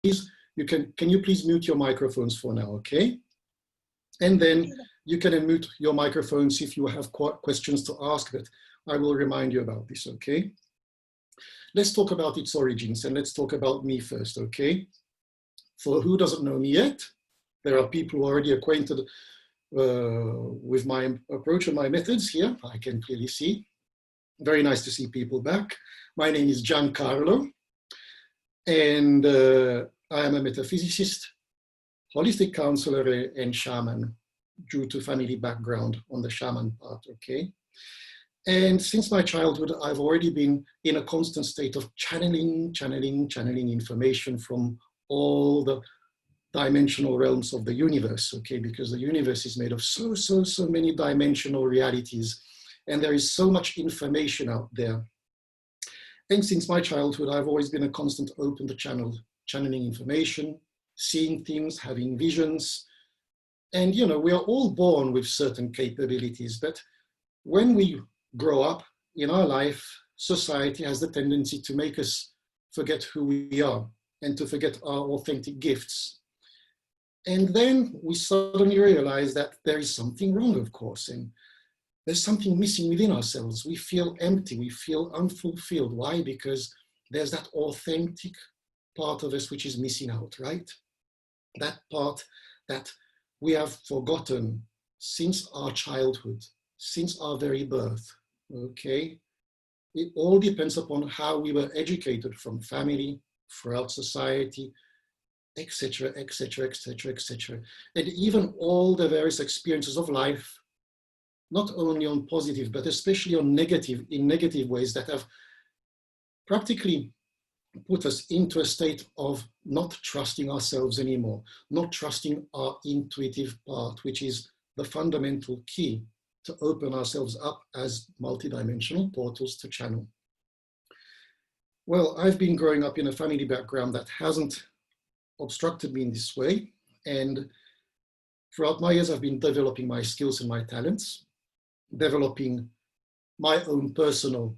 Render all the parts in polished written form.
can you please mute your microphones for now, okay? And then you can unmute your microphones if you have questions to ask, but I will remind you about this, okay? Let's talk about its origins, and let's talk about me first, okay? For who doesn't know me yet, there are people already acquainted with my approach and my methods here. I can clearly see. Very nice to see people back. My name is Gian Carlo, and I am a metaphysicist, holistic counselor, and shaman due to family background on the shaman part, okay? And since my childhood, I've already been in a constant state of channeling information from all the dimensional realms of the universe, okay? Because the universe is made of so many dimensional realities, and there is so much information out there. And since my childhood, I've always been a constant open to channeling information, seeing things, having visions. And, you know, we are all born with certain capabilities, but when we grow up in our life, society has the tendency to make us forget who we are and to forget our authentic gifts. And then we suddenly realize that there is something wrong, of course, and there's something missing within ourselves. We feel empty, we feel unfulfilled. Why? Because there's that authentic part of us which is missing out, right? That part that we have forgotten since our childhood, since our very birth, okay? It all depends upon how we were educated from family, throughout society, etc., etc., etc., etc. And even all the various experiences of life, not only on positive, but especially on negative, in negative ways that have practically put us into a state of not trusting ourselves anymore, not trusting our intuitive part, which is the fundamental key to open ourselves up as multidimensional portals to channel. Well, I've been growing up in a family background that hasn't obstructed me in this way. And throughout my years, I've been developing my skills and my talents, developing my own personal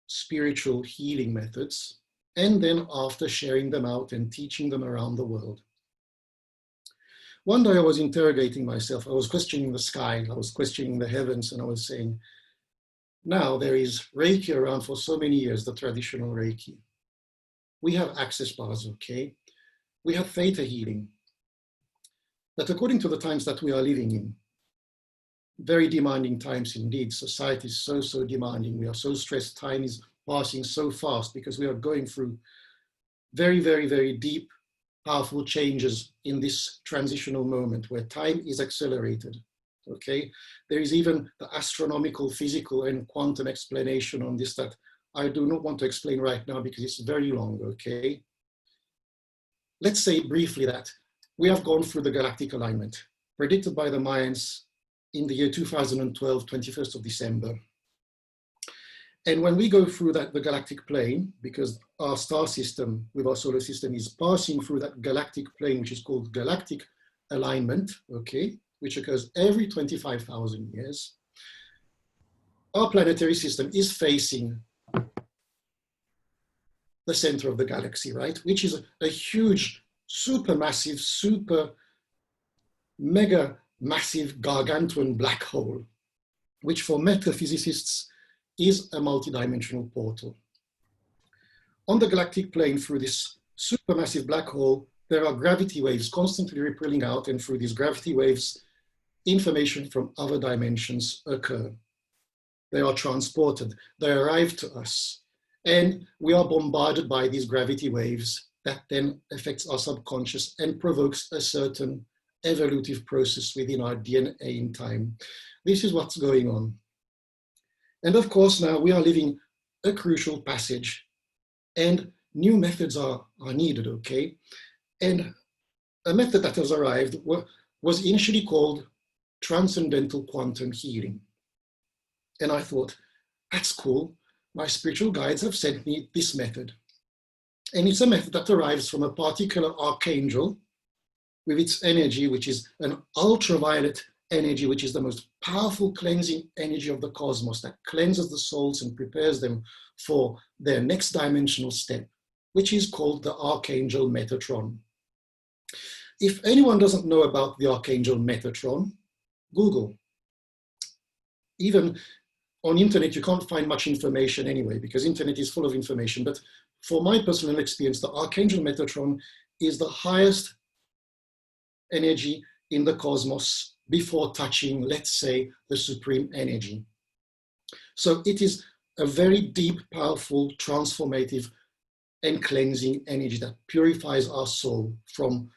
spiritual healing methods, and then after sharing them out and teaching them around the world. One day I was interrogating myself, I was questioning the sky, I was questioning the heavens, and I was saying, now there is Reiki around for so many years, the traditional Reiki. We have access bars, okay? We have theta healing. But according to the times that we are living in, very demanding times indeed, society is so demanding, we are so stressed, time is passing so fast because we are going through very deep, powerful changes in this transitional moment where time is accelerated, okay? There is even the astronomical, physical, and quantum explanation on this that I do not want to explain right now because it's very long, okay? Let's say briefly that we have gone through the galactic alignment predicted by the Mayans in the year 2012, 21st of December. And when we go through the galactic plane, because our star system with our solar system is passing through that galactic plane, which is called galactic alignment, okay, which occurs every 25,000 years, our planetary system is facing the center of the galaxy, right? Which is a huge, supermassive, super mega massive gargantuan black hole, which for metaphysicists is a multidimensional portal. On the galactic plane, through this supermassive black hole, there are gravity waves constantly rippling out, and through these gravity waves, information from other dimensions occur. They are transported, they arrive to us, and we are bombarded by these gravity waves that then affects our subconscious and provokes a certain evolutive process within our DNA in time. This is what's going on. And of course, now we are living a crucial passage and new methods are needed, okay? And a method that has arrived was initially called Transcendental Quantum Healing. And I thought, that's cool. My spiritual guides have sent me this method. And it's a method that arrives from a particular archangel with its energy, which is an ultraviolet energy, which is the most powerful cleansing energy of the cosmos that cleanses the souls and prepares them for their next dimensional step, which is called the Archangel Metatron. If anyone doesn't know about the Archangel Metatron, Google. Even on internet, you can't find much information anyway, because internet is full of information. But for my personal experience, the Archangel Metatron is the highest energy in the cosmos before touching, let's say, the supreme energy. So it is a very deep, powerful, transformative and cleansing energy that purifies our soul from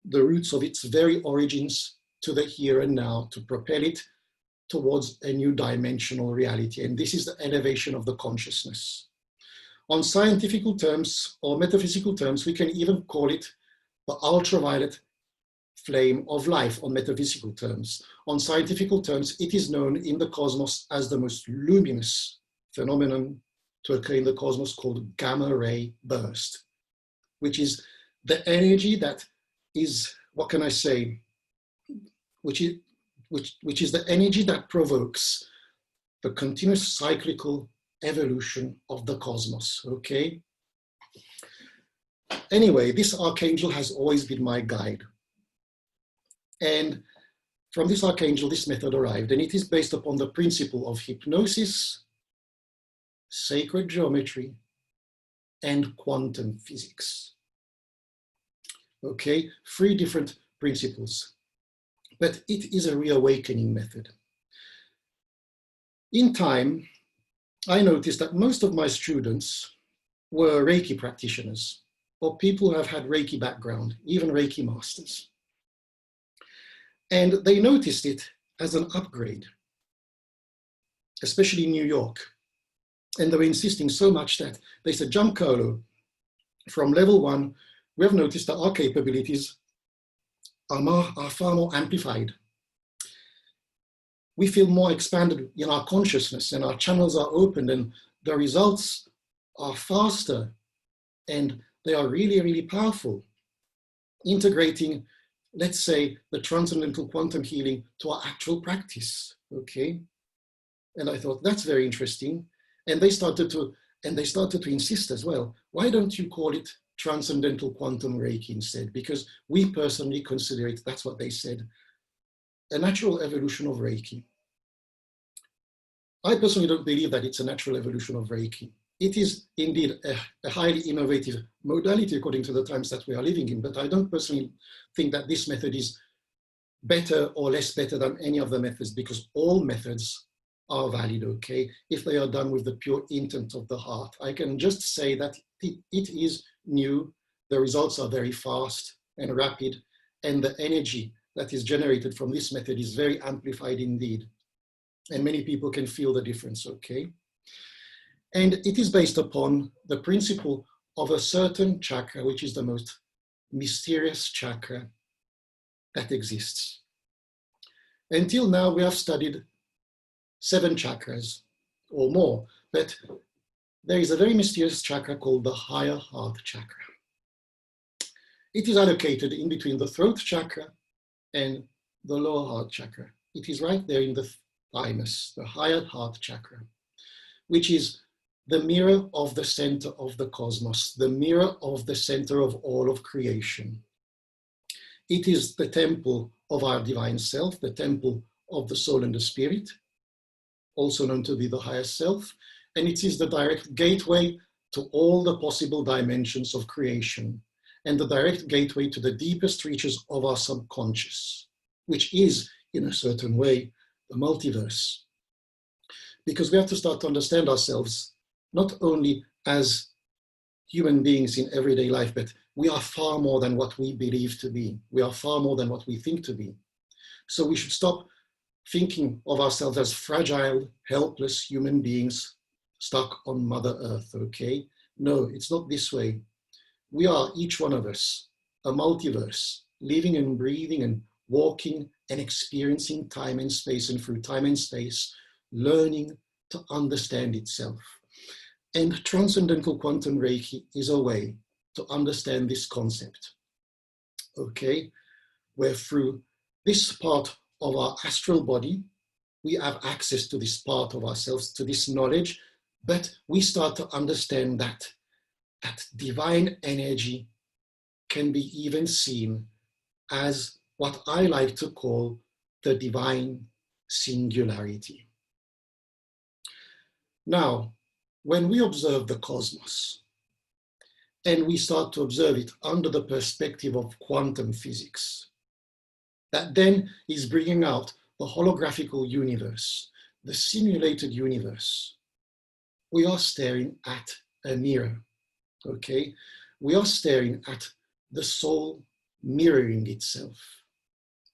the roots of its very origins to the here and now, to propel it towards a new dimensional reality. And this is the elevation of the consciousness. On scientific terms or metaphysical terms, we can even call it the ultraviolet flame of life on metaphysical terms. On scientific terms, it is known in the cosmos as the most luminous phenomenon to occur in the cosmos, called gamma ray burst, which is the energy that is, what can I say, which is the energy that provokes the continuous cyclical evolution of the cosmos, okay? Anyway, this archangel has always been my guide. And from this archangel, this method arrived, and it is based upon the principle of hypnosis, sacred geometry, and quantum physics. Okay, 3 different principles, but it is a reawakening method. In time, I noticed that most of my students were Reiki practitioners or people who have had Reiki background, even Reiki masters. And they noticed it as an upgrade, especially in New York. And they were insisting so much that they said, Giancarlo, from level 1, we have noticed that our capabilities are far more amplified. We feel more expanded in our consciousness, and our channels are opened, and the results are faster, and they are really, really powerful. Integrating, let's say, the transcendental quantum healing to our actual practice, okay? And I thought, that's very interesting. And they started to insist as well, why don't you call it Transcendental Quantum Reiki instead? Because we personally consider it, that's what they said, a natural evolution of Reiki. I personally don't believe that it's a natural evolution of Reiki. It is indeed a highly innovative modality according to the times that we are living in, but I don't personally think that this method is better or less better than any of the methods, because all methods are valid, okay, if they are done with the pure intent of the heart. I can just say that it is new, the results are very fast and rapid, and the energy that is generated from this method is very amplified indeed. And many people can feel the difference, okay? And it is based upon the principle of a certain chakra, which is the most mysterious chakra that exists. Until now, we have studied 7 chakras or more, but there is a very mysterious chakra called the higher heart chakra. It is allocated in between the throat chakra and the lower heart chakra. It is right there in the thymus, the higher heart chakra, which is the mirror of the center of the cosmos, the mirror of the center of all of creation. It is the temple of our divine self, the temple of the soul and the spirit, also known to be the higher self, and it is the direct gateway to all the possible dimensions of creation, and the direct gateway to the deepest reaches of our subconscious, which is, in a certain way, the multiverse. Because we have to start to understand ourselves, not only as human beings in everyday life, but we are far more than what we believe to be. We are far more than what we think to be. So we should stop thinking of ourselves as fragile, helpless human beings stuck on Mother Earth, okay? No, it's not this way. We are, each one of us, a multiverse, living and breathing and walking and experiencing time and space, and through time and space, learning to understand itself. And Transcendental Quantum Reiki is a way to understand this concept, okay? Where through this part of our astral body, we have access to this part of ourselves, to this knowledge, but we start to understand that divine energy can be even seen as what I like to call the divine singularity. Now, when we observe the cosmos, and we start to observe it under the perspective of quantum physics, that then is bringing out the holographical universe, the simulated universe, we are staring at a mirror, okay? We are staring at the soul mirroring itself.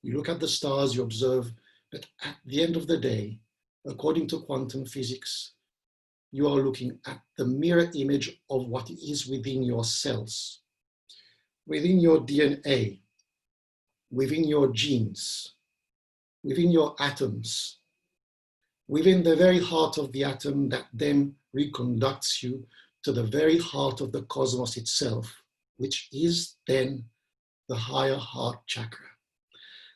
You look at the stars, you observe that at the end of the day, according to quantum physics, you are looking at the mirror image of what is within your cells, within your DNA, within your genes, within your atoms, within the very heart of the atom that then reconducts you to the very heart of the cosmos itself, which is then the higher heart chakra,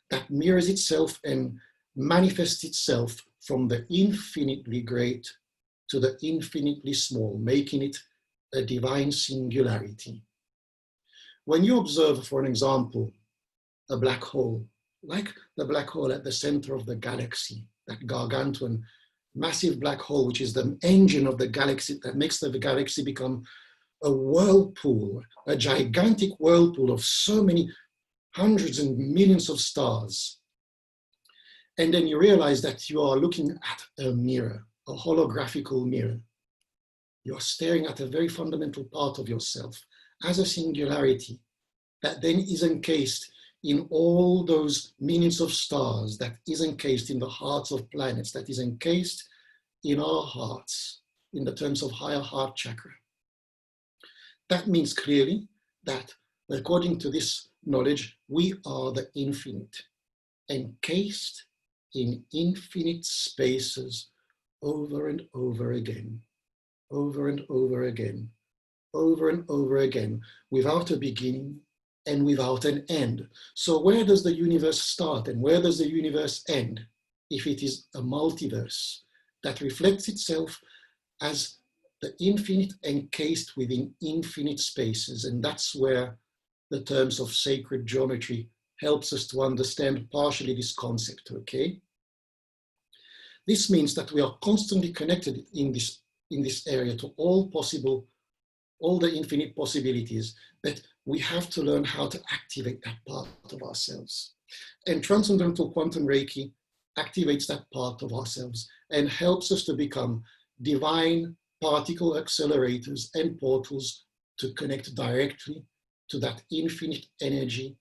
that mirrors itself and manifests itself from the infinitely great to the infinitely small, making it a divine singularity. When you observe, for an example, a black hole, like the black hole at the center of the galaxy, that gargantuan, massive black hole, which is the engine of the galaxy that makes the galaxy become a whirlpool, a gigantic whirlpool of so many hundreds and millions of stars. And then you realize that you are looking at a mirror, a holographical mirror. You're staring at a very fundamental part of yourself as a singularity that then is encased in all those millions of stars, that is encased in the hearts of planets, that is encased in our hearts, in the terms of higher heart chakra. That means clearly that, according to this knowledge, we are the infinite, encased in infinite spaces over and over again, over and over again, over and over again, without a beginning and without an end. So where does the universe start and where does the universe end? If it is a multiverse that reflects itself as the infinite encased within infinite spaces. And that's where the terms of sacred geometry helps us to understand partially this concept, okay? This means that we are constantly connected in this area to all the infinite possibilities, but we have to learn how to activate that part of ourselves. And Transcendental Quantum Reiki activates that part of ourselves and helps us to become divine particle accelerators and portals to connect directly to that infinite energy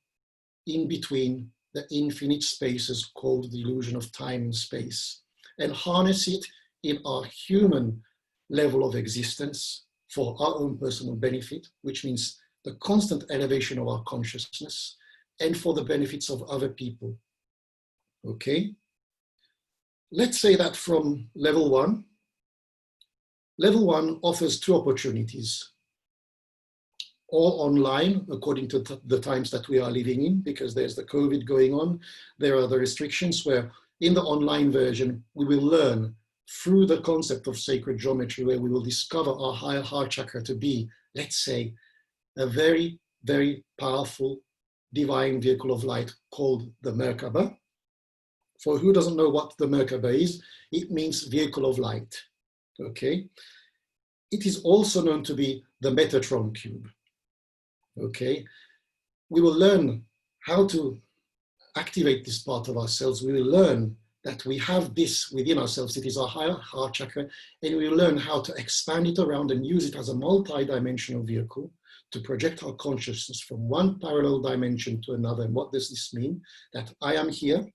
in between the infinite spaces called the illusion of time and space, and harness it in our human level of existence for our own personal benefit, which means the constant elevation of our consciousness, and for the benefits of other people. Okay? Let's say that from level one offers two opportunities, all online according to the times that we are living in, because there's the COVID going on. There are the restrictions where in the online version, we will learn through the concept of sacred geometry, where we will discover our higher heart chakra to be, let's say, a very, very powerful divine vehicle of light called the Merkaba. For who doesn't know what the Merkaba is, it means vehicle of light, okay? It is also known to be the Metatron cube, okay? We will learn how to activate this part of ourselves. We will learn that we have this within ourselves. It is our higher heart chakra, and we will learn how to expand it around and use it as a multi-dimensional vehicle to project our consciousness from one parallel dimension to another. And what does this mean? That I am here.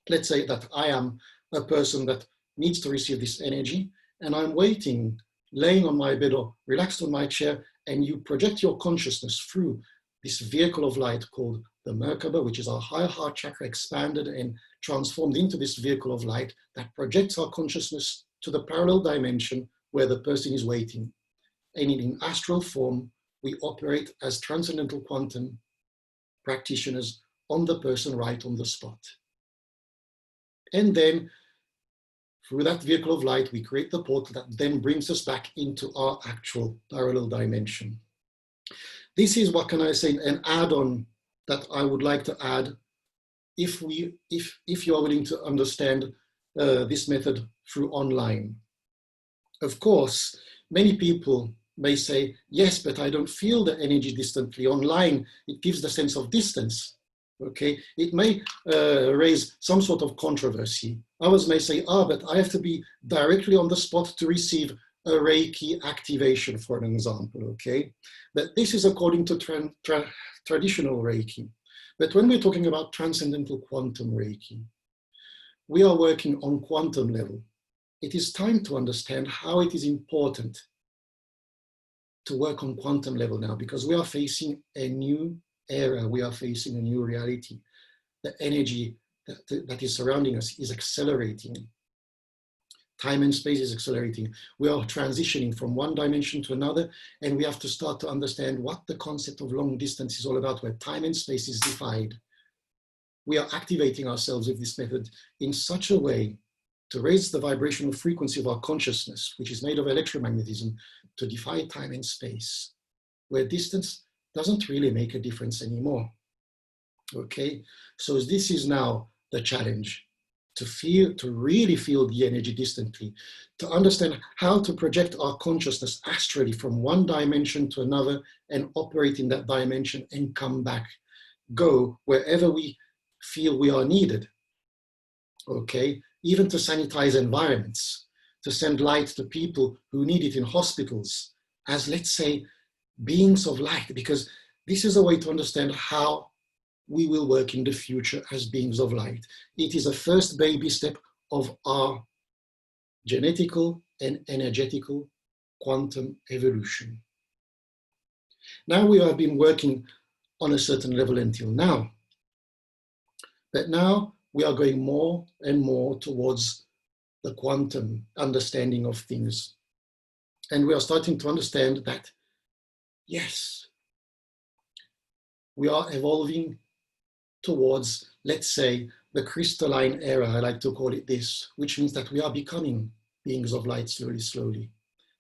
Let's say that I am a person that needs to receive this energy, and I'm waiting, laying on my bed or relaxed on my chair, and you project your consciousness through this vehicle of light called the Merkaba, which is our higher heart chakra expanded and transformed into this vehicle of light that projects our consciousness to the parallel dimension where the person is waiting. And in astral form, we operate as transcendental quantum practitioners on the person right on the spot. And then through that vehicle of light, we create the portal that then brings us back into our actual parallel dimension. this is, what can I say, an add-on that I would like to add if you are willing to understand this method through online. Of course, many people may say, yes, but I don't feel the energy distantly. Online, it gives the sense of distance. Okay, it may raise some sort of controversy. Others may say, but I have to be directly on the spot to receive a Reiki activation, for an example, okay? But this is according to traditional Reiki. But when we're talking about Transcendental Quantum Reiki, we are working on quantum level. It is time to understand how it is important to work on quantum level now, because we are facing a new era, we are facing a new reality. The energy that is surrounding us is accelerating. Time and space is accelerating. We are transitioning from one dimension to another, and we have to start to understand what the concept of long distance is all about, where time and space is defied. We are activating ourselves with this method in such a way to raise the vibrational frequency of our consciousness, which is made of electromagnetism, to defy time and space, where distance doesn't really make a difference anymore. Okay, so this is now the challenge, to really feel the energy distantly, to understand how to project our consciousness astrally from one dimension to another and operate in that dimension and come back, go wherever we feel we are needed. Okay, even to sanitize environments, to send light to people who need it in hospitals as, let's say, beings of light, because this is a way to understand how we will work in the future as beings of light. It is a first baby step of our genetical and energetical quantum evolution. Now we have been working on a certain level until now, but now we are going more and more towards the quantum understanding of things. And we are starting to understand that, yes, we are evolving towards, let's say, the crystalline era, I like to call it this, which means that we are becoming beings of light slowly, slowly.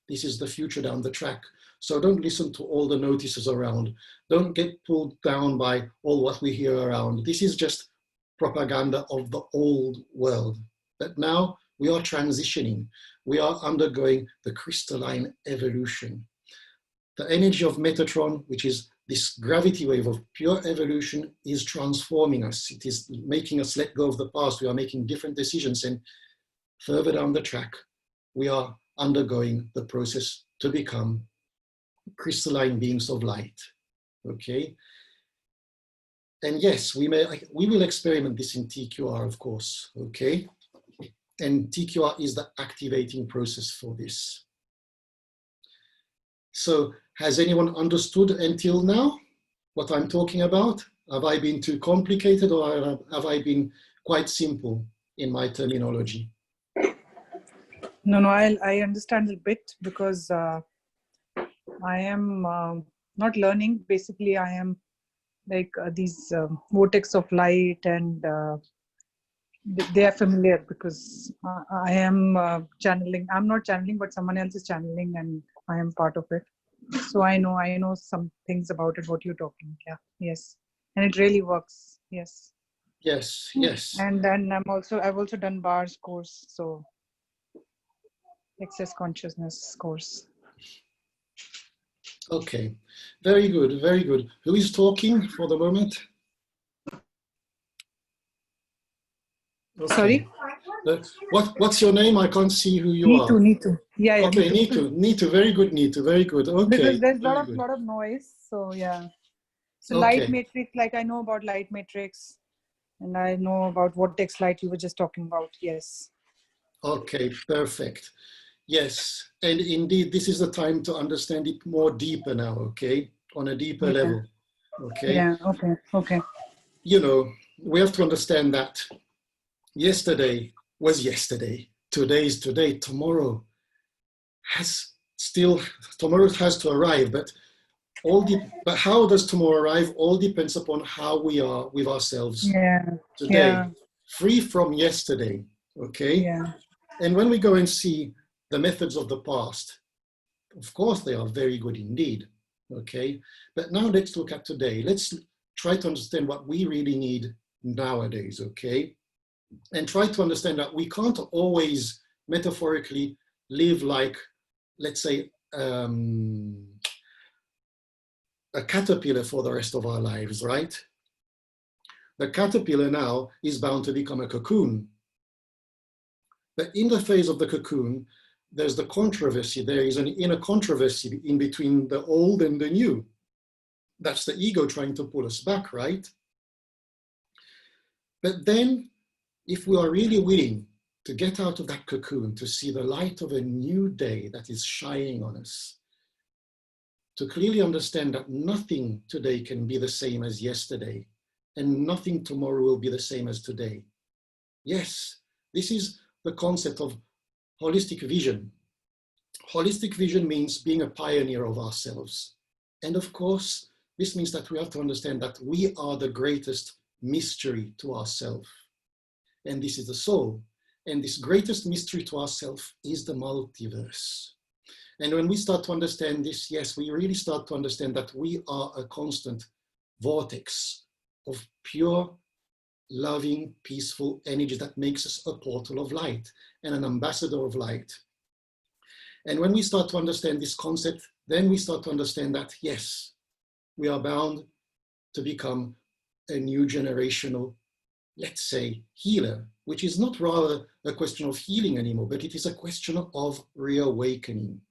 This is the future down the track. So don't listen to all the notices around. Don't get pulled down by all what we hear around. This is just propaganda of the old world. But now we are transitioning. We are undergoing the crystalline evolution. The energy of Metatron, which is this gravity wave of pure evolution, is transforming us. It is making us let go of the past. We are making different decisions, and further down the track, we are undergoing the process to become crystalline beings of light. Okay? And yes, we will experiment this in T.Q.R, of course. Okay? And T.Q.R is the activating process for this. So has anyone understood until now what I'm talking about? Have I been too complicated, or have I been quite simple in my terminology? No, I understand a bit, because I am not learning. Basically, I am like these vortex of light, and they are familiar, because I am channeling. I'm not channeling, but someone else is channeling, and I am part of it. So I know some things about it, what you're talking. Yeah, yes. And it really works. Yes. Yes, yes. And then I've also done BAR's course, so Access Consciousness course. Okay, very good, very good. Who is talking for the moment? Okay. Sorry? What's your name? I can't see who you are. Nitu. Yeah, okay, Nitu. Nitu, very good, Nitu, very good. Okay. Because there's a lot of noise, so yeah. So okay. Light matrix, like I know about light matrix, and I know about vortex light you were just talking about. Yes. Okay, perfect. Yes, and indeed, this is the time to understand it more deeper now, okay? On a deeper level, okay? Yeah, okay. You know, we have to understand that yesterday was yesterday, today is today, tomorrow has to arrive, but how does tomorrow arrive? All depends upon how we are with ourselves today, free from yesterday, okay? Yeah. And when we go and see the methods of the past, of course, they are very good indeed. okay? But now let's look at today. Let's try to understand what we really need nowadays, okay? And try to understand that we can't always metaphorically live like, let's say, a caterpillar for the rest of our lives, right? The caterpillar now is bound to become a cocoon. But in the phase of the cocoon, there's the controversy. There is an inner controversy in between the old and the new. That's the ego trying to pull us back, right? But then, if we are really willing to get out of that cocoon, to see the light of a new day that is shining on us, to clearly understand that nothing today can be the same as yesterday, and nothing tomorrow will be the same as today. Yes, this is the concept of holistic vision. Holistic vision means being a pioneer of ourselves. And of course, this means that we have to understand that we are the greatest mystery to ourselves. And this is the soul. And this greatest mystery to ourselves is the multiverse. And when we start to understand this, yes, we really start to understand that we are a constant vortex of pure, loving, peaceful energy that makes us a portal of light and an ambassador of light. And when we start to understand this concept, then we start to understand that, yes, we are bound to become a new generational, let's say, healer, which is not rather a question of healing anymore, but it is a question of reawakening.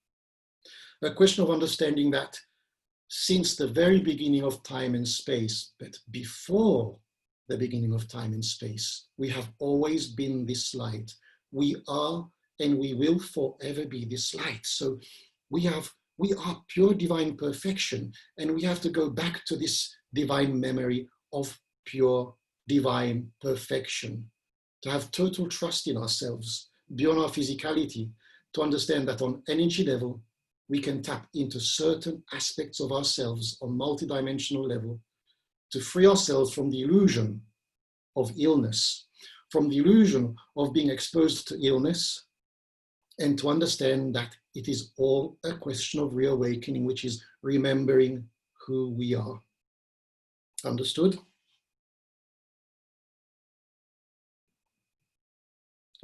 A question of understanding that since the very beginning of time and space, but before the beginning of time and space, we have always been this light. We are and we will forever be this light. So we are pure divine perfection, and we have to go back to this divine memory of pure divine perfection, to have total trust in ourselves beyond our physicality, to understand that on energy level, we can tap into certain aspects of ourselves on multidimensional level to free ourselves from the illusion of illness, from the illusion of being exposed to illness, and to understand that it is all a question of reawakening, which is remembering who we are. Understood?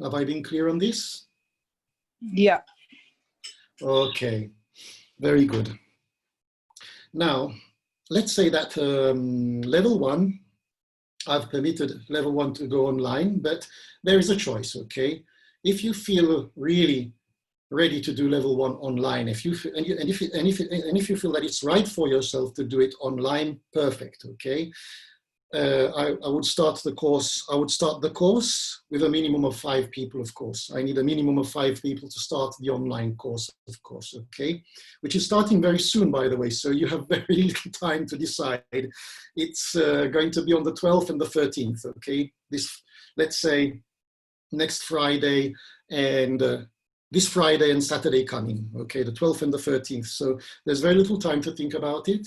Have I been clear on this? Yeah. Okay, very good. Now, let's say that level 1, I've permitted level 1 to go online, but there is a choice, okay? If you feel really ready to do level 1 online, if you feel, if you feel that it's right for yourself to do it online, perfect, okay? I would start the course. I would start the course with a minimum of 5 people, of course. I need a minimum of 5 people to start the online course, of course, okay? Which is starting very soon, by the way, so you have very little time to decide. It's going to be on the 12th and the 13th, okay? This, let's say, next Friday and this Friday and Saturday coming, okay? The 12th and the 13th. So there's very little time to think about it.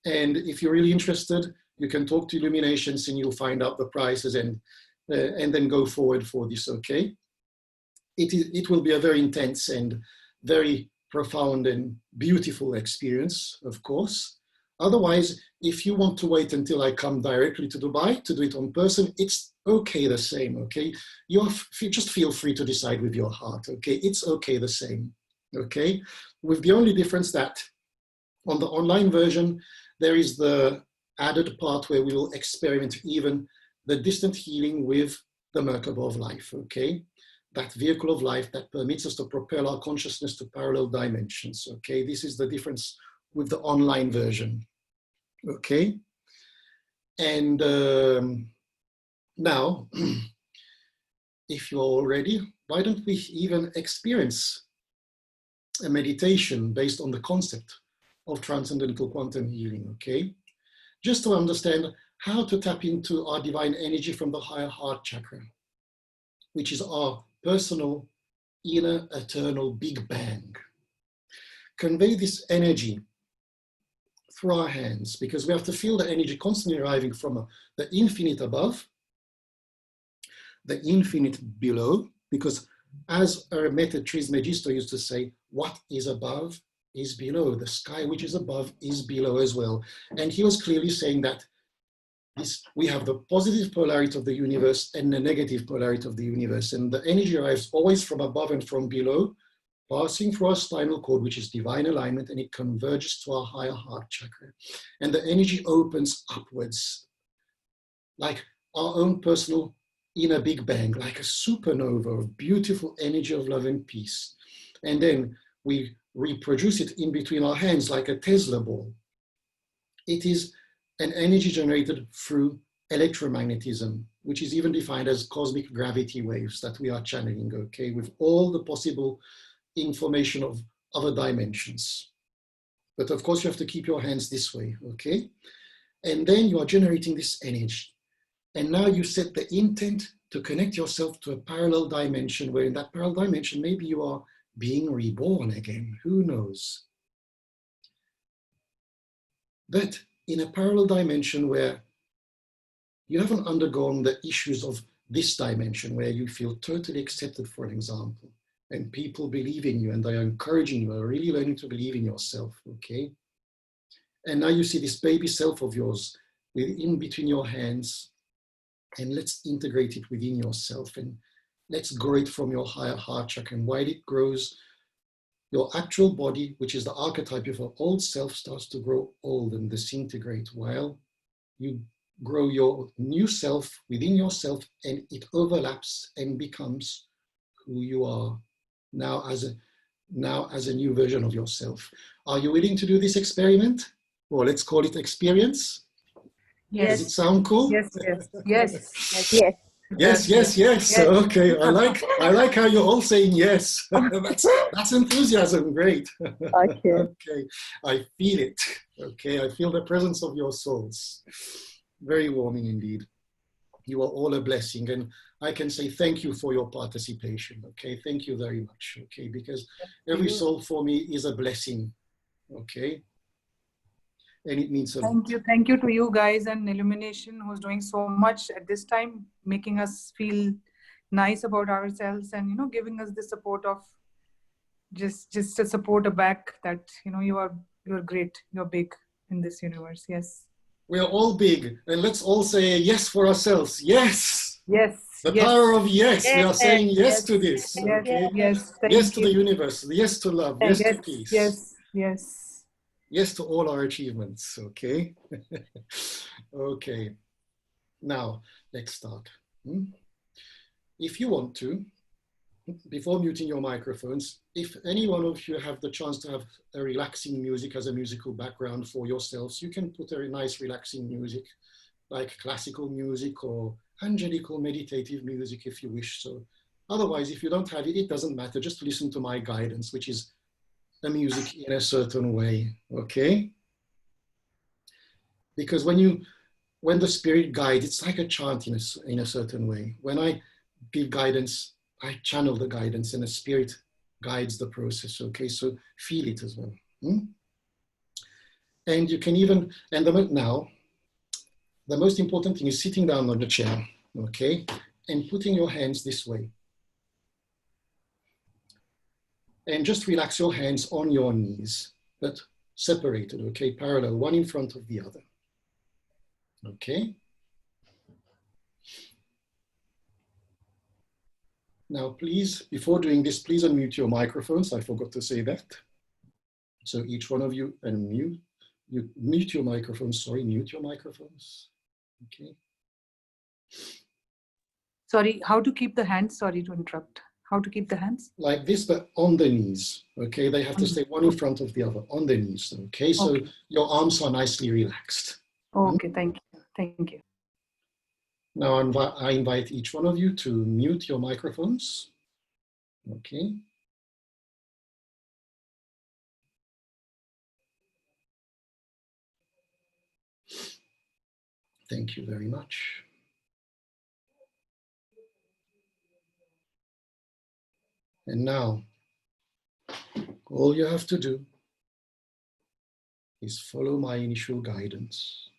And if you're really interested, you can talk to Illuminations and you'll find out the prices and then go forward for this, okay? It will be a very intense and very profound and beautiful experience, of course. Otherwise, if you want to wait until I come directly to Dubai to do it on person, it's okay the same, okay? Just feel free to decide with your heart, okay? It's okay the same, okay? With the only difference that on the online version, there is the added part where we will experiment even the distant healing with the Merkaba of life, okay? That vehicle of life that permits us to propel our consciousness to parallel dimensions, okay? This is the difference with the online version, okay? And now, if you're all ready, why don't we even experience a meditation based on the concept of transcendental quantum healing, okay? Just to understand how to tap into our divine energy from the higher heart chakra, which is our personal, inner, eternal Big Bang. Convey this energy through our hands, because we have to feel the energy constantly arriving from the infinite above, the infinite below, because as Hermeta Trismegisto used to say, what is above is below. The sky which is above is below as well. And he was clearly saying that we have the positive polarity of the universe and the negative polarity of the universe. And the energy arrives always from above and from below, passing through our spinal cord, which is divine alignment, and it converges to our higher heart chakra. And the energy opens upwards, like our own personal inner Big Bang, like a supernova of beautiful energy of love and peace. And then we reproduce it in between our hands like a Tesla ball. It is an energy generated through electromagnetism, which is even defined as cosmic gravity waves that we are channeling, okay, with all the possible information of other dimensions. But of course, you have to keep your hands this way, okay? And then you are generating this energy. And now you set the intent to connect yourself to a parallel dimension, where in that parallel dimension, maybe you are being reborn again, who knows? But in a parallel dimension where you haven't undergone the issues of this dimension, where you feel totally accepted, for an example, and people believe in you and they are encouraging you, are really learning to believe in yourself, okay? And now you see this baby self of yours in between your hands, and let's integrate it within yourself, and let's grow it from your higher heart chakra. And while it grows, your actual body, which is the archetype of your old self, starts to grow old and disintegrate, while you grow your new self within yourself, and it overlaps and becomes who you are now as a new version of yourself. Are you willing to do this experiment? Or let's call it experience. Yes. Does it sound cool? Yes, yes, yes. Yes. Yes, yes, yes. Yes. Okay, I like how you're all saying yes. That's enthusiasm. Great. Okay. Okay, I feel it. Okay, I feel the presence of your souls. Very warming indeed. You are all a blessing, and I can say thank you for your participation. Okay, thank you very much. Okay, because every soul for me is a blessing. Okay, and it means a lot. Thank you to you guys and Illumination, who's doing so much at this time, making us feel nice about ourselves, and giving us the support of just a support back that you're great, you're big in this universe. Yes. We are all big, and let's all say yes for ourselves. Yes. Yes. The yes. power of yes. Yes. We are saying yes Yes. to this. Yes. Okay. Yes. Yes to you. the universe. Yes to love. Yes to peace. Yes. Yes. Yes to all our achievements. Okay. Okay. Now let's start. If you want to, before muting your microphones, if any one of you have the chance to have a relaxing music as a musical background for yourselves, you can put a nice relaxing music, like classical music or angelical meditative music if you wish. So otherwise, if you don't have it, it doesn't matter. Just listen to my guidance, which is the music in a certain way, okay? Because when the spirit guides, it's like a chant in a certain way. When I give guidance, I channel the guidance, and the spirit guides the process, okay? So feel it as well. And you can even, now, the most important thing is sitting down on the chair, okay? And putting your hands this way. And just relax your hands on your knees, but separated, okay? Parallel, one in front of the other, okay? Now, please, before doing this, please unmute your microphones. I forgot to say that. So each one of you mute your microphones, mute your microphones, okay? Sorry, how to keep the hands? Sorry to interrupt. How to keep the hands? Like this, but on the knees, okay? They have to stay one in front of the other, on the knees, okay? So your arms are nicely relaxed. Okay, thank you. Thank you. Now I invite each one of you to mute your microphones, okay? Thank you very much. And now, all you have to do is follow my initial guidance.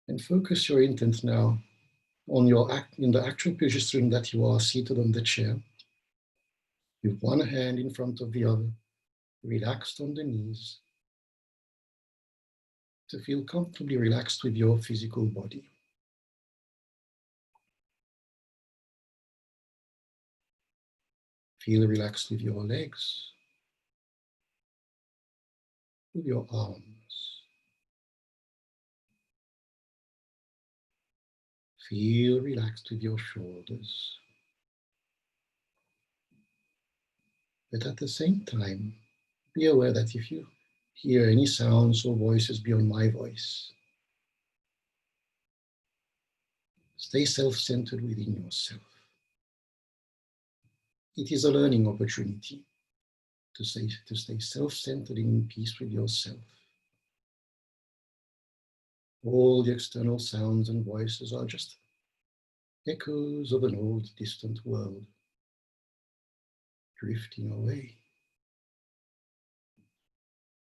And focus your intent now in the actual position that you are seated on the chair, with one hand in front of the other, relaxed on the knees, to feel comfortably relaxed with your physical body. Feel relaxed with your legs, with your arms. Feel relaxed with your shoulders. But at the same time, be aware that if you hear any sounds or voices beyond my voice, stay self-centered within yourself. It is a learning opportunity to stay self-centered and in peace with yourself. All the external sounds and voices are just echoes of an old, distant world, drifting away,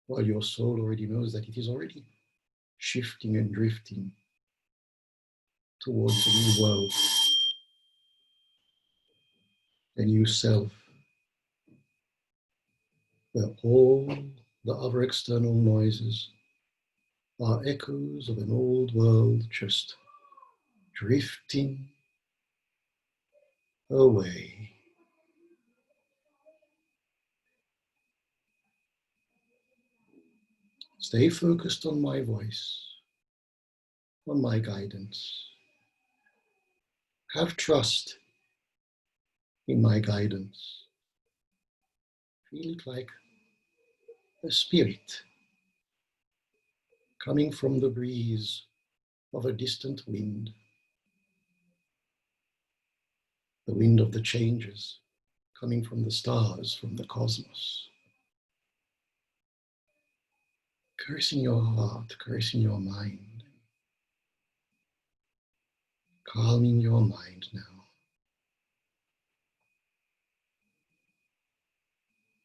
while your soul already knows that it is already shifting and drifting towards a new world, a new self, where all the other external noises are echoes of an old world just drifting away. Stay focused on my voice, on my guidance. Have trust in my guidance. Feel it like a spirit coming from the breeze of a distant wind, the wind of the changes, coming from the stars, from the cosmos. Caressing your heart, caressing your mind, calming your mind now.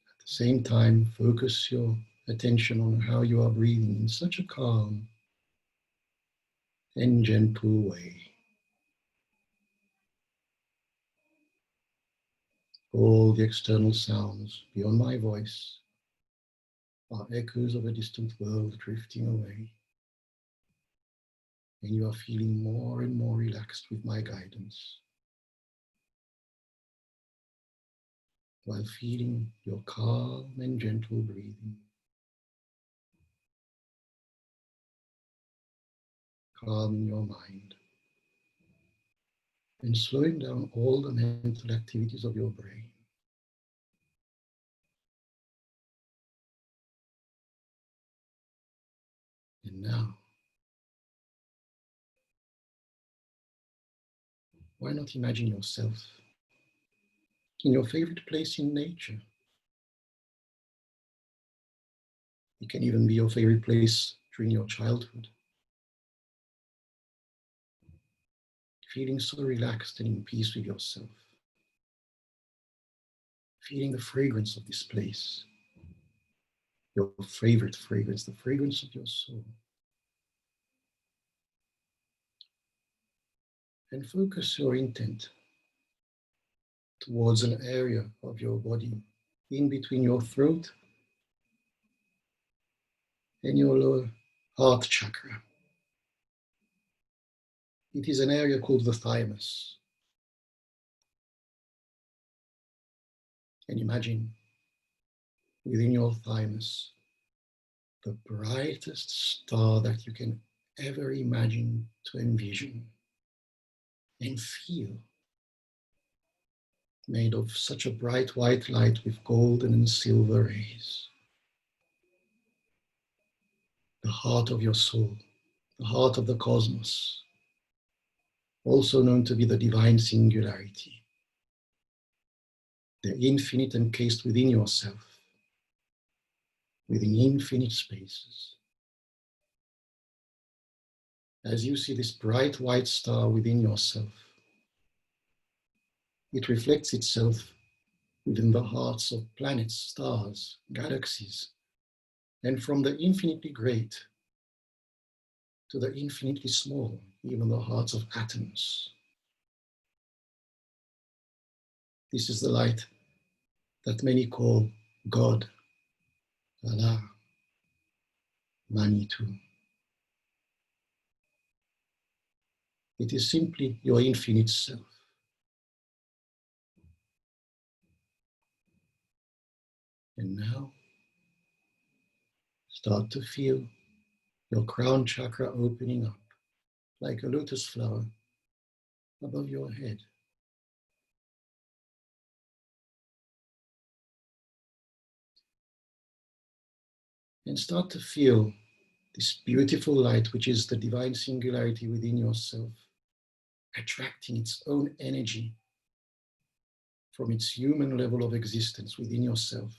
At the same time, focus your attention on how you are breathing in such a calm and gentle way. All the external sounds beyond my voice are echoes of a distant world drifting away. And you are feeling more and more relaxed with my guidance, while feeling your calm and gentle breathing. Calming your mind and slowing down all the mental activities of your brain. And now, why not imagine yourself in your favorite place in nature? It can even be your favorite place during your childhood. Feeling so relaxed and in peace with yourself. Feeling the fragrance of this place. Your favorite fragrance, the fragrance of your soul. And focus your intent towards an area of your body in between your throat and your lower heart chakra. It is an area called the thymus. And imagine within your thymus the brightest star that you can ever imagine to envision and feel, made of such a bright white light with golden and silver rays. The heart of your soul, the heart of the cosmos, also known to be the divine singularity, the infinite encased within yourself, within infinite spaces. As you see this bright white star within yourself, it reflects itself within the hearts of planets, stars, galaxies, and from the infinitely great to the infinitely small, even the hearts of atoms. This is the light that many call God, Allah, Manitou. It is simply your infinite self. And now, start to feel your crown chakra opening up like a lotus flower above your head. And start to feel this beautiful light, which is the divine singularity within yourself, attracting its own energy from its human level of existence within yourself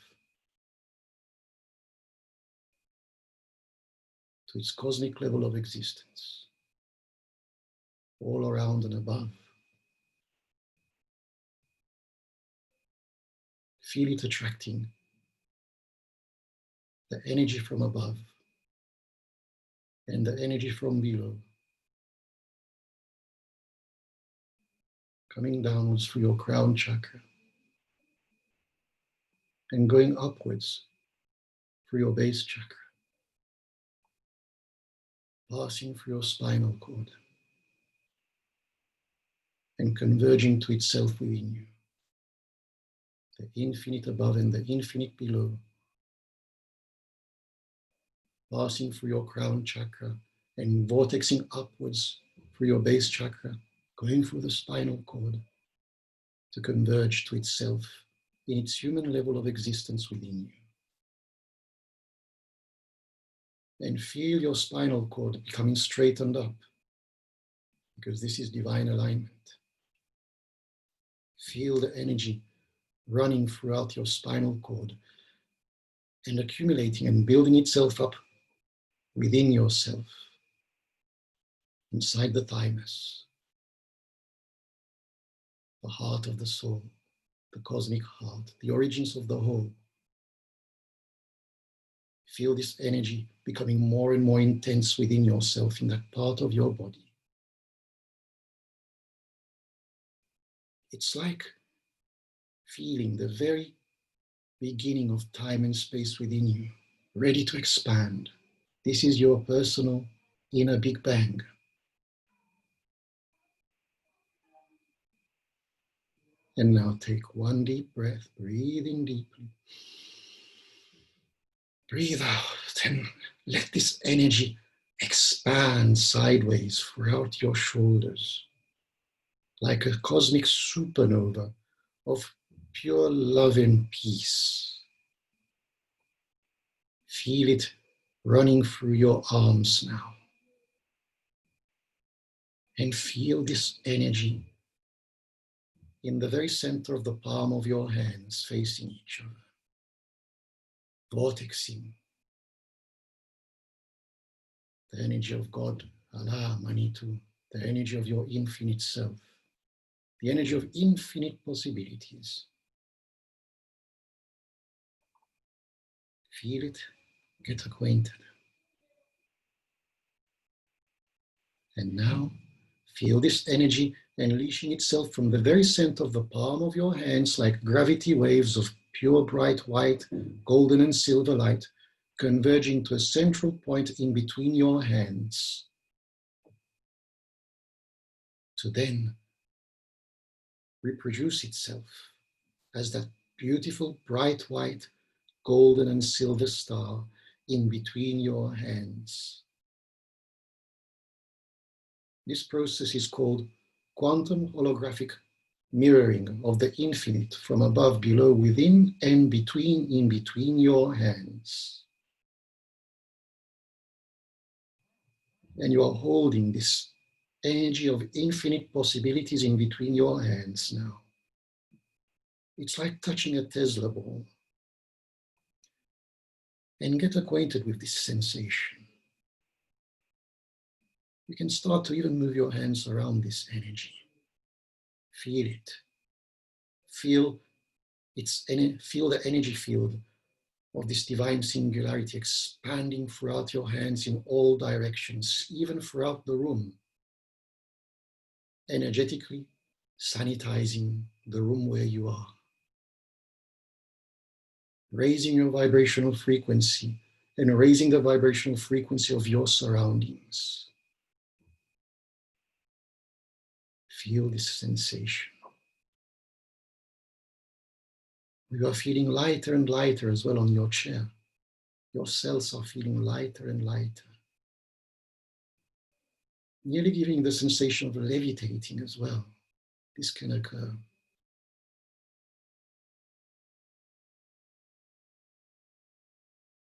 to its cosmic level of existence, all around and above. Feel it attracting the energy from above and the energy from below, coming downwards through your crown chakra and going upwards through your base chakra, passing through your spinal cord and converging to itself within you, the infinite above and the infinite below, passing through your crown chakra and vortexing upwards through your base chakra, going through the spinal cord to converge to itself in its human level of existence within you. And feel your spinal cord becoming straightened up, because this is divine alignment. Feel the energy running throughout your spinal cord and accumulating and building itself up within yourself, inside the thymus, the heart of the soul, the cosmic heart, the origins of the whole. Feel this energy becoming more and more intense within yourself, in that part of your body. It's like feeling the very beginning of time and space within you, ready to expand. This is your personal inner Big Bang. And now take one deep breath, breathe in deeply. Breathe out and let this energy expand sideways throughout your shoulders, like a cosmic supernova of pure love and peace. Feel it running through your arms now. And feel this energy in the very center of the palm of your hands, facing each other, vortexing the energy of God, Allah, Manitou, the energy of your infinite self, the energy of infinite possibilities. Feel it, get acquainted. And now, feel this energy unleashing itself from the very center of the palm of your hands like gravity waves of pure bright white, golden and silver light, converging to a central point in between your hands, to then reproduce itself as that beautiful bright white, golden and silver star in between your hands. This process is called quantum holographic mirroring of the infinite from above, below, within, and between, in between your hands. And you are holding this energy of infinite possibilities in between your hands now. It's like touching a Tesla ball. And get acquainted with this sensation. You can start to even move your hands around this energy. Feel it. Feel the energy field of this divine singularity expanding throughout your hands in all directions, even throughout the room, energetically sanitizing the room where you are. Raising your vibrational frequency and raising the vibrational frequency of your surroundings. Feel this sensation. You are feeling lighter and lighter as well on your chair. Your cells are feeling lighter and lighter. Nearly giving the sensation of levitating as well. This can occur.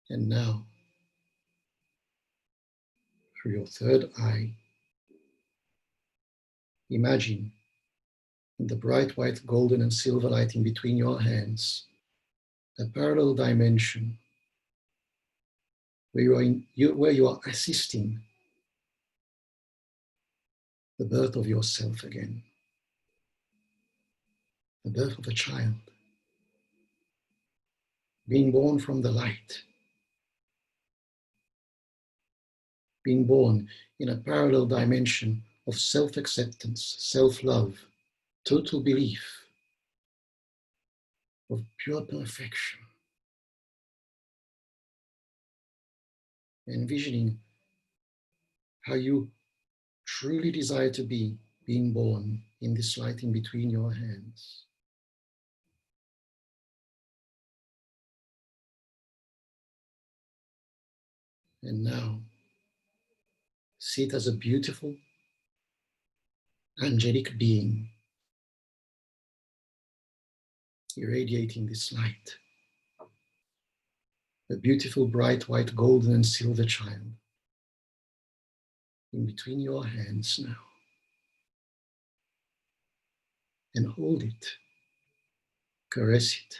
And now, through your third eye, imagine in the bright white, golden and silver light in between your hands, a parallel dimension where you are assisting the birth of yourself again, the birth of a child, being born from the light, being born in a parallel dimension of self-acceptance, self-love, total belief, of pure perfection. Envisioning how you truly desire to be, being born in this light in between your hands. And now, see it as a beautiful, angelic being, irradiating this light. A beautiful, bright, white, golden and silver child in between your hands now. And hold it, caress it,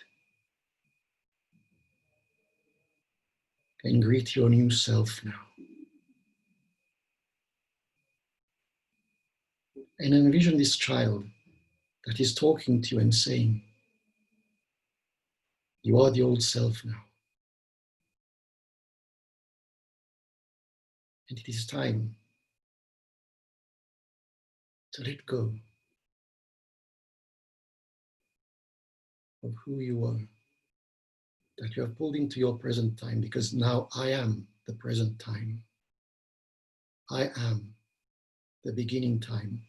and greet your new self now. And envision this child that is talking to you and saying, you are the old self now. And it is time to let go of who you are, that you have pulled into your present time, because now I am the present time. I am the beginning time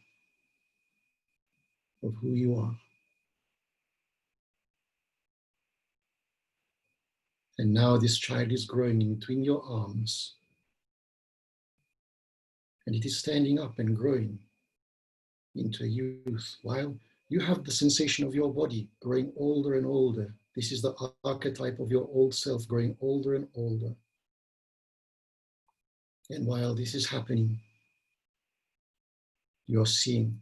of who you are. And now this child is growing in between your arms, and it is standing up and growing into a youth, while you have the sensation of your body growing older and older. This is the archetype of your old self growing older and older. And while this is happening, you're seeing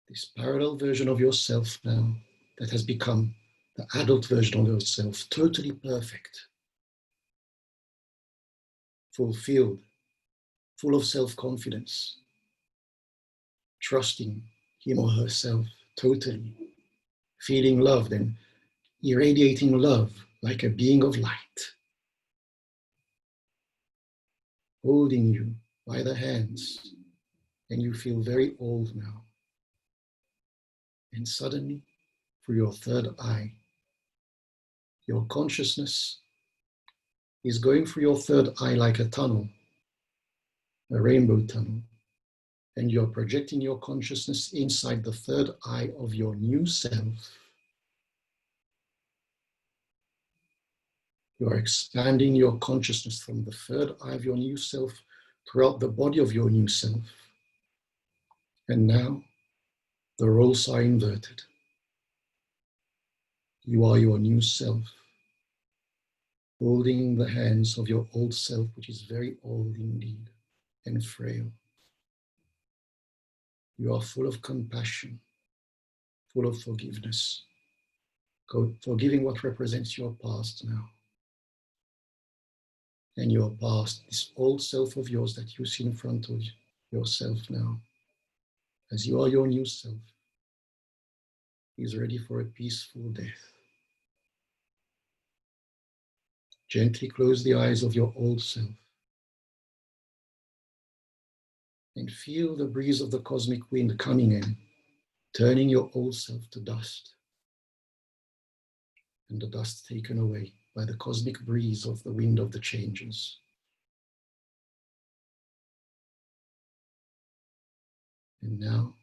this parallel version of yourself now that has become the adult version of yourself, totally perfect, fulfilled, full of self-confidence, trusting him or herself totally, feeling loved and irradiating love like a being of light, holding you by the hands, and you feel very old now. And suddenly, through your third eye, your consciousness is going through your third eye like a tunnel, a rainbow tunnel, and you're projecting your consciousness inside the third eye of your new self. You are expanding your consciousness from the third eye of your new self throughout the body of your new self. And now the roles are inverted. You are your new self, holding the hands of your old self, which is very old indeed and frail. You are full of compassion, full of forgiveness, forgiving what represents your past now. And your past, this old self of yours that you see in front of yourself now, as you are your new self, is ready for a peaceful death. Gently close the eyes of your old self. And feel the breeze of the cosmic wind coming in, turning your old self to dust. And the dust taken away by the cosmic breeze of the wind of the changes. And now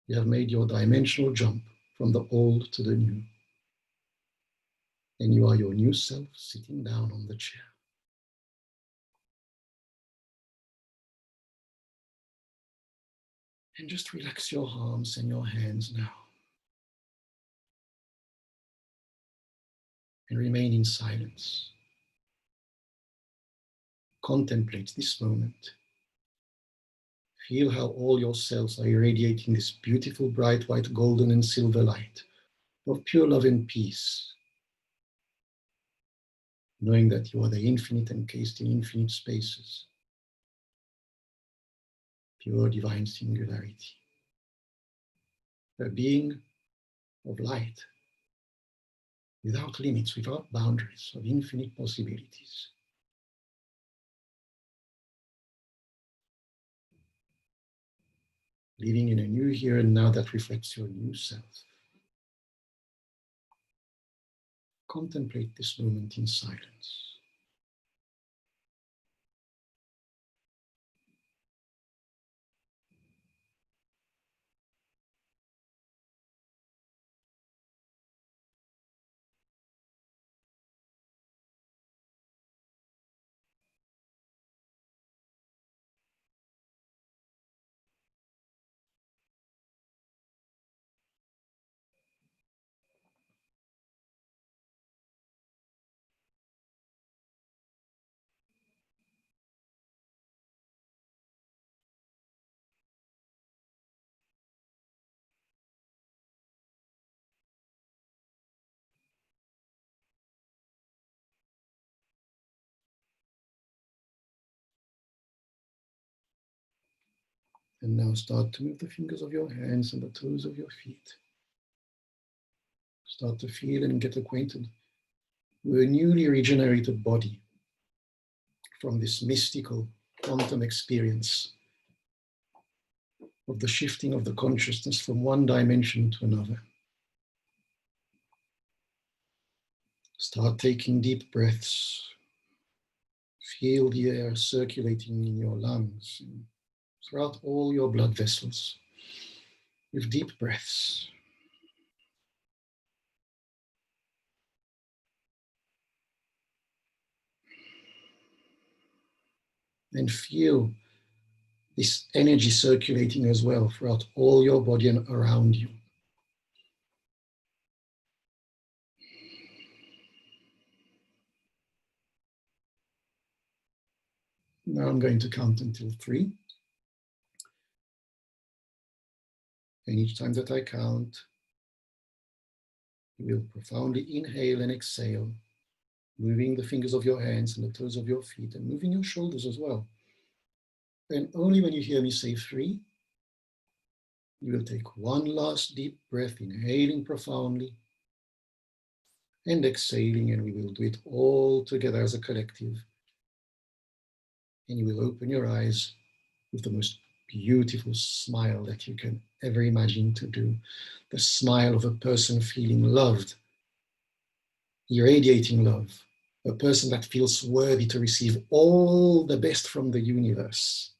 you have made your dimensional jump from the old to the new. And you are your new self sitting down on the chair. And just relax your arms and your hands now. And remain in silence. Contemplate this moment. Feel how all your cells are irradiating this beautiful, bright, white, golden, and silver light of pure love and peace. Knowing that you are the infinite encased in infinite spaces. Pure divine singularity. A being of light, without limits, without boundaries, of infinite possibilities. Living in a new here and now that reflects your new self. Contemplate this moment in silence. And now start to move the fingers of your hands and the toes of your feet. Start to feel and get acquainted with a newly regenerated body from this mystical quantum experience of the shifting of the consciousness from one dimension to another. Start taking deep breaths. Feel the air circulating in your lungs and throughout all your blood vessels with deep breaths. And feel this energy circulating as well throughout all your body and around you. Now I'm going to count until 3. And each time that I count, you will profoundly inhale and exhale, moving the fingers of your hands and the toes of your feet and moving your shoulders as well. And only when you hear me say 3, you will take one last deep breath, inhaling profoundly and exhaling, and we will do it all together as a collective. And you will open your eyes with the most beautiful smile that you can ever imagine to do. The smile of a person feeling loved, irradiating love, a person that feels worthy to receive all the best from the universe,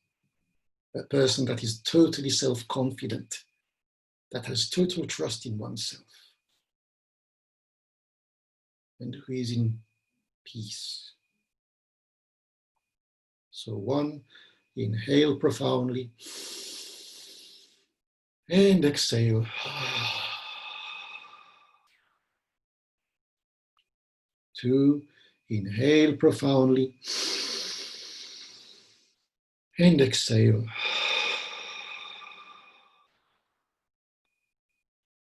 a person that is totally self-confident, that has total trust in oneself, and who is in peace. So 1, inhale profoundly, and exhale. 2, inhale profoundly, and exhale.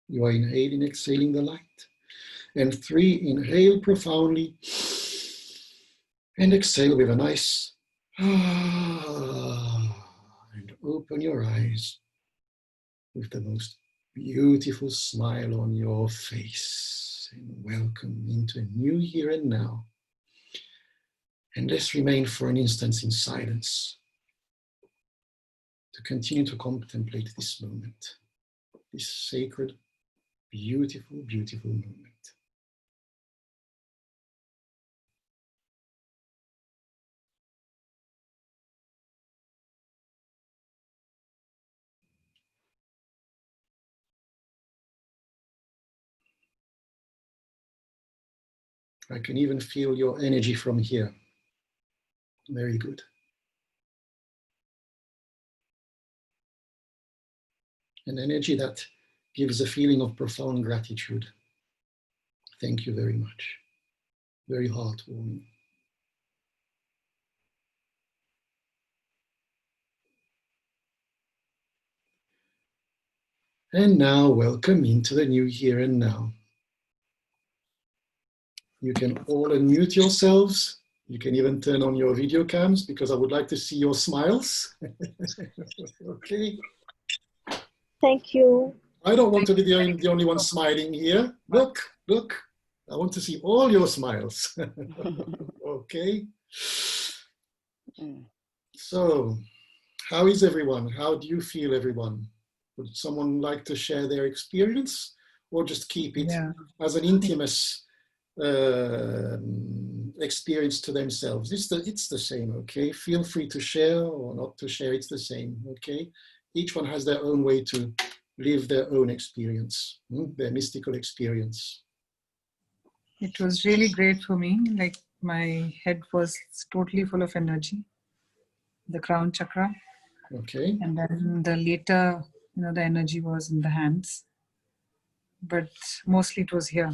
You are inhaling, exhaling the light. And 3, inhale profoundly, and exhale with a nice, and open your eyes with the most beautiful smile on your face. And welcome into a new here and now. And let's remain for an instant in silence, to continue to contemplate this moment, this sacred, beautiful, beautiful moment. I can even feel your energy from here. Very good. An energy that gives a feeling of profound gratitude. Thank you very much. Very heartwarming. And now, welcome into the new here and now. You can all unmute yourselves. You can even turn on your video cams because I would like to see your smiles. Okay. Thank you. I don't want to be the only one smiling here. Look, look. I want to see all your smiles. Okay. So, how is everyone? How do you feel, everyone? Would someone like to share their experience, or just keep it as an intimate experience to themselves? It's the same, okay? Feel free to share or not to share, it's the same, okay? Each one has their own way to live their own experience, their mystical experience. It was really great for me. Like my head was totally full of energy, the crown chakra. Okay. And then the later, the energy was in the hands, but mostly it was here.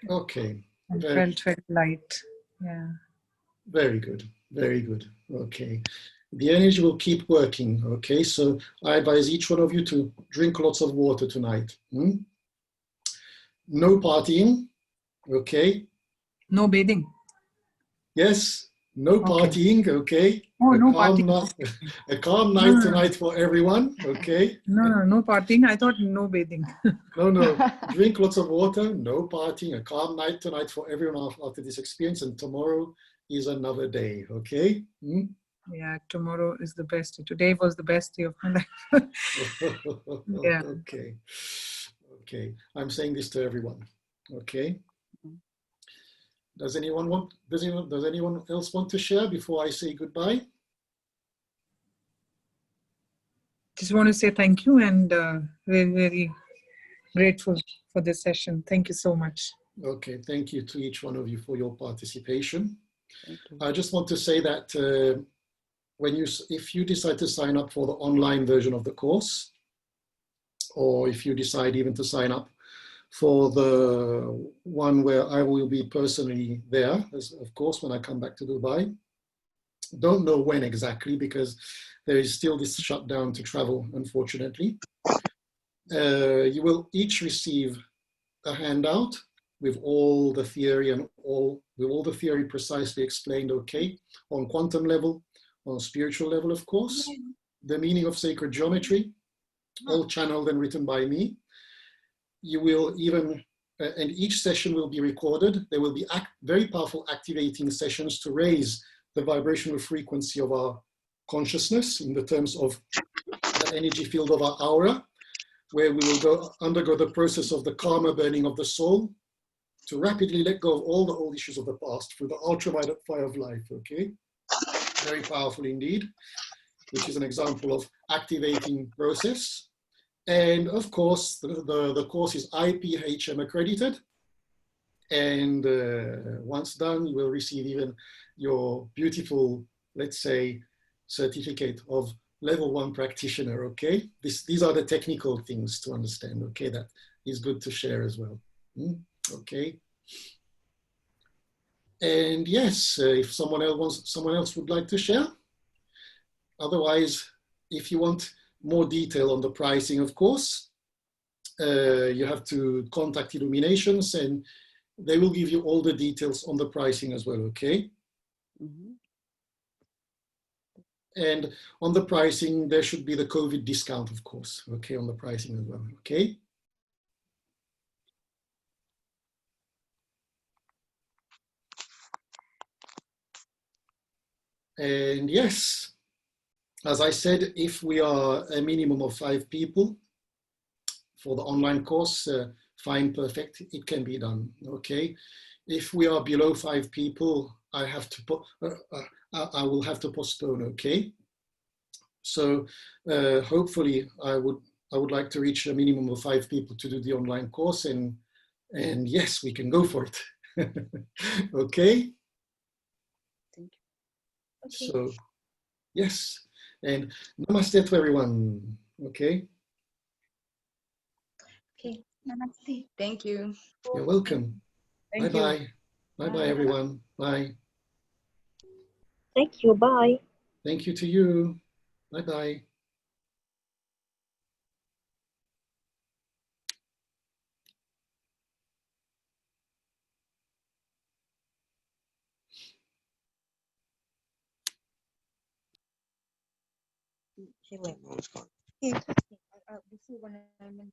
Okay. I felt very light. Yeah. Very good. Very good. Okay. The energy will keep working. Okay. So I advise each one of you to drink lots of water tonight. No partying. Okay. No bathing. Yes. No partying. Okay. Oh, no partying. A calm night tonight for everyone. Okay. No partying. I thought no bathing. No. Drink lots of water. No partying. A calm night tonight for everyone after this experience. And tomorrow is another day. Okay. Yeah, tomorrow is the best. Today was the best day of my life. Yeah. Okay. I'm saying this to everyone. Okay. Does anyone else want to share before I say goodbye? Just want to say thank you and very, very grateful for this session. Thank you so much. Okay, thank you to each one of you for your participation. I just want to say that if you decide to sign up for the online version of the course, or if you decide even to sign up for the one where I will be personally there, of course, when I come back to Dubai. Don't know when exactly because there is still this shutdown to travel, unfortunately. You will each receive a handout with all the theory and all the theory precisely explained, okay, on quantum level, on spiritual level, of course, the meaning of sacred geometry, all channeled and written by me. You will even, and each session will be recorded. There will be very powerful activating sessions to raise the vibrational frequency of our consciousness in the terms of the energy field of our aura, where we will undergo the process of the karma burning of the soul to rapidly let go of all the old issues of the past through the ultraviolet fire of life, okay? Very powerful indeed, which is an example of activating process. And of course, the course is IPHM accredited. And once done, you will receive even your beautiful, let's say, certificate of level 1 practitioner, okay? These are the technical things to understand, okay? That is good to share as well, okay? And yes, if someone else would like to share. Otherwise, if you want more detail on the pricing, of course, you have to contact Illuminations and they will give you all the details on the pricing as well, okay? And on the pricing, there should be the COVID discount, of course, okay, on the pricing as well, okay? And yes, as I said, if we are a minimum of 5 people for the online course, fine, perfect, it can be done, okay? If we are below 5 people, I will have to postpone, okay? So hopefully I would like to reach a minimum of 5 people to do the online course, and yes, we can go for it. Okay? Thank you. Okay. So yes, and namaste to everyone, okay? Okay. Namaste. Thank you. You're welcome. Thank you. Bye-bye. Bye-bye, everyone. Bye. Thank you. Bye. Thank you to you. Bye-bye. Interesting. This is when I'm in